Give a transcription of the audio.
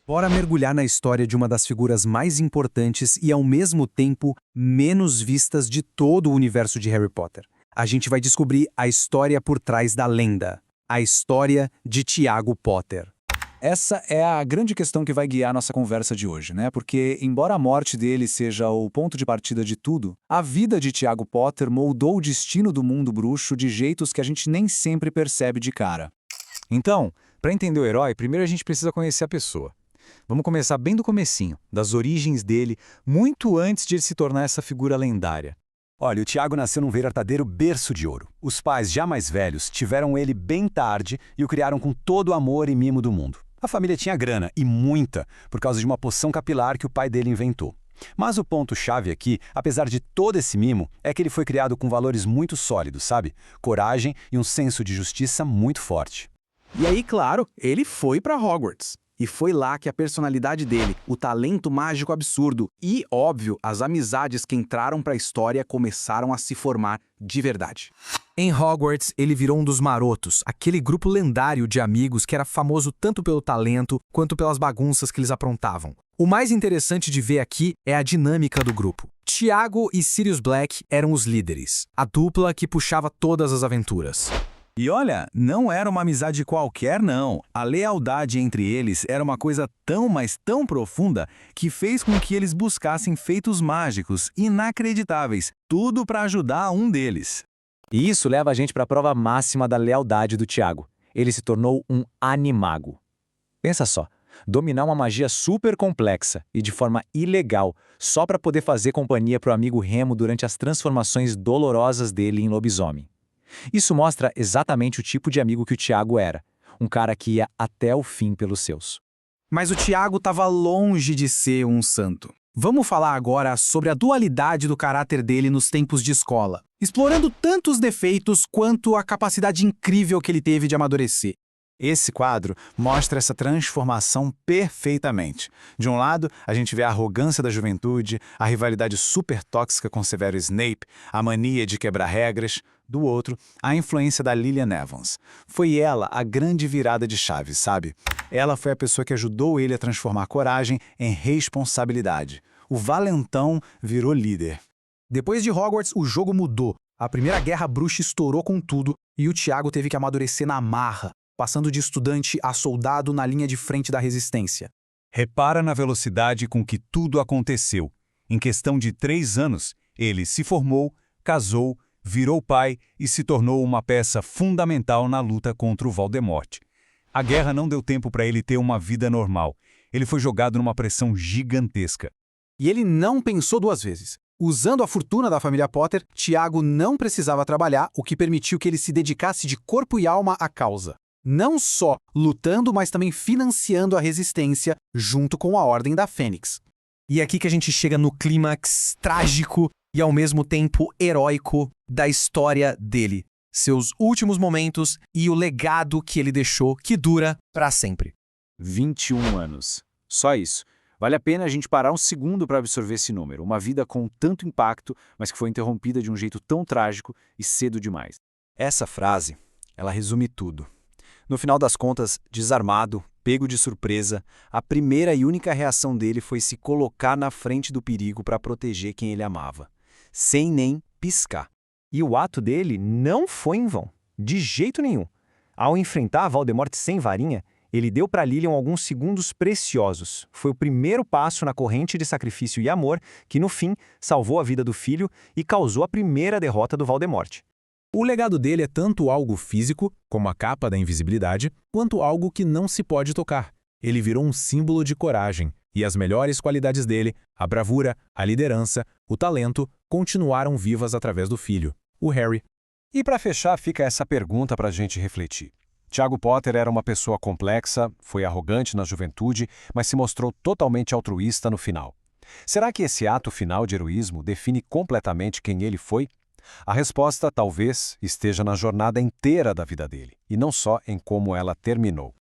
Bora mergulhar na história de uma das figuras mais importantes e, ao mesmo tempo, menos vistas de todo o universo de Harry Potter. A gente vai descobrir a história por trás da lenda. A história de Tiago Potter. Essa é a grande questão que vai guiar nossa conversa de hoje, né? Porque, embora a morte dele seja o ponto de partida de tudo, a vida de Tiago Potter moldou o destino do mundo bruxo de jeitos que a gente nem sempre percebe de cara. Então, para entender o herói, primeiro a gente precisa conhecer a pessoa. Vamos começar bem do comecinho, das origens dele, muito antes de ele se tornar essa figura lendária. Olha, o Tiago nasceu num verdadeiro berço de ouro. Os pais, já mais velhos, tiveram ele bem tarde e o criaram com todo o amor e mimo do mundo. A família tinha grana, e muita, por causa de uma poção capilar que o pai dele inventou. Mas o ponto-chave aqui, apesar de todo esse mimo, é que ele foi criado com valores muito sólidos, sabe? Coragem e um senso de justiça muito forte. E aí, claro, ele foi para Hogwarts. E foi lá que a personalidade dele, o talento mágico absurdo e, óbvio, as amizades que entraram para a história começaram a se formar de verdade. Em Hogwarts, ele virou um dos marotos, aquele grupo lendário de amigos que era famoso tanto pelo talento quanto pelas bagunças que eles aprontavam. O mais interessante de ver aqui é a dinâmica do grupo. Tiago e Sirius Black eram os líderes, a dupla que puxava todas as aventuras. E olha, não era uma amizade qualquer não. A lealdade entre eles era uma coisa tão, mas tão profunda que fez com que eles buscassem feitos mágicos inacreditáveis, tudo para ajudar um deles. E isso leva a gente para a prova máxima da lealdade do Tiago. Ele se tornou um animago. Pensa só, dominar uma magia super complexa e de forma ilegal, só para poder fazer companhia para o amigo Remo durante as transformações dolorosas dele em lobisomem. Isso mostra exatamente o tipo de amigo que o Tiago era, um cara que ia até o fim pelos seus. Mas o Tiago estava longe de ser um santo. Vamos falar agora sobre a dualidade do caráter dele nos tempos de escola, explorando tanto os defeitos quanto a capacidade incrível que ele teve de amadurecer. Esse quadro mostra essa transformação perfeitamente. De um lado, a gente vê a arrogância da juventude, a rivalidade super tóxica com Severo Snape, a mania de quebrar regras. Do outro, a influência da Lillian Evans. Foi ela a grande virada de chave, sabe? Ela foi a pessoa que ajudou ele a transformar a coragem em responsabilidade. O valentão virou líder. Depois de Hogwarts, o jogo mudou. A Primeira Guerra Bruxa estourou com tudo e o Tiago teve que amadurecer na marra, passando de estudante a soldado na linha de frente da resistência. Repara na velocidade com que tudo aconteceu. Em questão de 3 anos, ele se formou, casou, virou pai e se tornou uma peça fundamental na luta contra o Voldemort. A guerra não deu tempo para ele ter uma vida normal. Ele foi jogado numa pressão gigantesca. E ele não pensou duas vezes. Usando a fortuna da família Potter, Tiago não precisava trabalhar, o que permitiu que ele se dedicasse de corpo e alma à causa. Não só lutando, mas também financiando a resistência junto com a Ordem da Fênix. E é aqui que a gente chega no clímax trágico e ao mesmo tempo heróico da história dele. Seus últimos momentos e o legado que ele deixou, que dura para sempre. 21 anos. Só isso. Vale a pena a gente parar um segundo para absorver esse número. Uma vida com tanto impacto, mas que foi interrompida de um jeito tão trágico e cedo demais. Essa frase, ela resume tudo. No final das contas, desarmado, pego de surpresa, a primeira e única reação dele foi se colocar na frente do perigo para proteger quem ele amava, sem nem piscar. E o ato dele não foi em vão, de jeito nenhum. Ao enfrentar Voldemort sem varinha, ele deu para Lilian alguns segundos preciosos. Foi o primeiro passo na corrente de sacrifício e amor que, no fim, salvou a vida do filho e causou a primeira derrota do Voldemort. O legado dele é tanto algo físico, como a capa da invisibilidade, quanto algo que não se pode tocar. Ele virou um símbolo de coragem, e as melhores qualidades dele, a bravura, a liderança, o talento, continuaram vivas através do filho, o Harry. E para fechar, fica essa pergunta para a gente refletir. Tiago Potter era uma pessoa complexa, foi arrogante na juventude, mas se mostrou totalmente altruísta no final. Será que esse ato final de heroísmo define completamente quem ele foi? A resposta, talvez, esteja na jornada inteira da vida dele, e não só em como ela terminou.